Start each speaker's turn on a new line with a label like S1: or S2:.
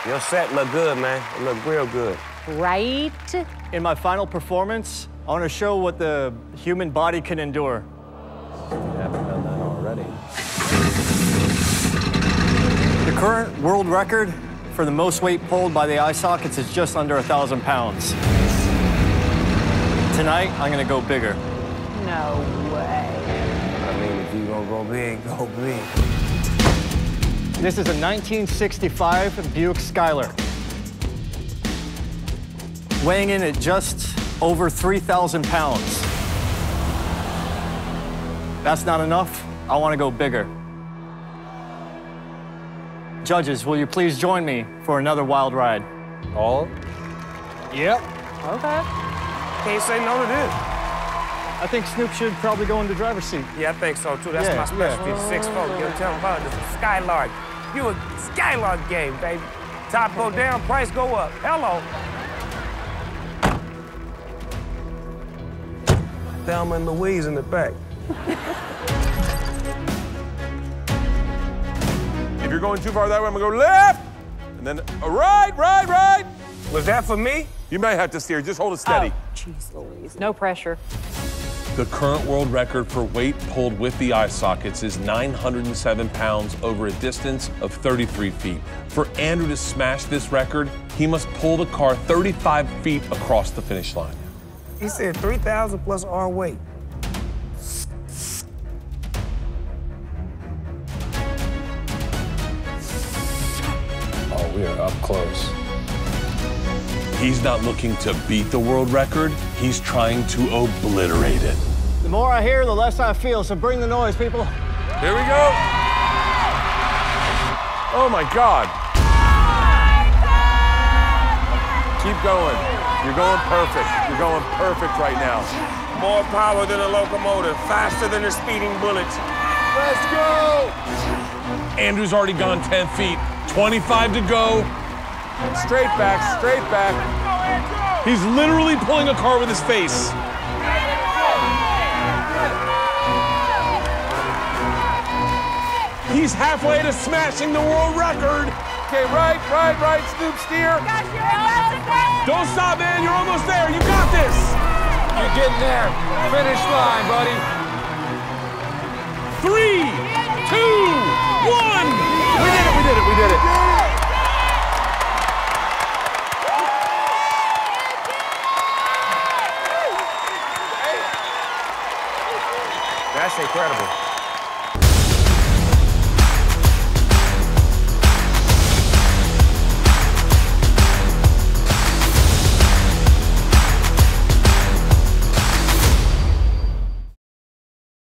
S1: Your set look good, man. It look real good.
S2: Right?
S3: In my final performance, I want to show what the human body can endure.
S4: You haven't done that already.
S3: The current world record for the most weight pulled by the eye sockets is just under 1,000 pounds. Tonight, I'm gonna go bigger.
S2: No way.
S1: I mean, if you gonna go big, go big.
S3: This is a 1965 Buick Skylark. Weighing in at just over 3,000 pounds. That's not enough. I want to go bigger. Judges, will you please join me for another wild ride?
S4: All?
S3: Yep.
S2: Okay.
S1: Can't say no to this.
S3: I think Snoop should probably go in the driver's seat.
S1: Yeah, I think so, too. That's my specialty, 6'4". You tell them about it. It's a Skylark. You a Skylark game, baby. Top go down, price go up. Hello. Thelma and Louise in the back.
S5: If you're going too far that way, I'm gonna go left, and then right.
S1: Was that for me?
S5: You may have to steer, just hold it steady.
S2: Jeez Louise. No pressure.
S6: The current world record for weight pulled with the eye sockets is 907 pounds over a distance of 33 feet. For Andrew to smash this record, he must pull the car 35 feet across the finish line.
S1: He said 3,000 plus our weight.
S4: Oh, we are up close.
S6: He's not looking to beat the world record, he's trying to obliterate it.
S3: The more I hear, the less I feel, so bring the noise, people.
S5: Here we go. Oh my God. Keep going. You're going perfect. You're going perfect right now.
S1: More power than a locomotive, faster than a speeding bullet.
S5: Let's go.
S6: Andrew's already gone 10 feet, 25 to go.
S5: Straight back, straight back.
S6: He's literally pulling a car with his face. He's halfway to smashing the world record.
S5: Okay, right, Snoop, steer.
S6: Don't stop, man, you're almost there, you got this.
S4: You're getting there. Finish line, buddy.
S6: 3, 2,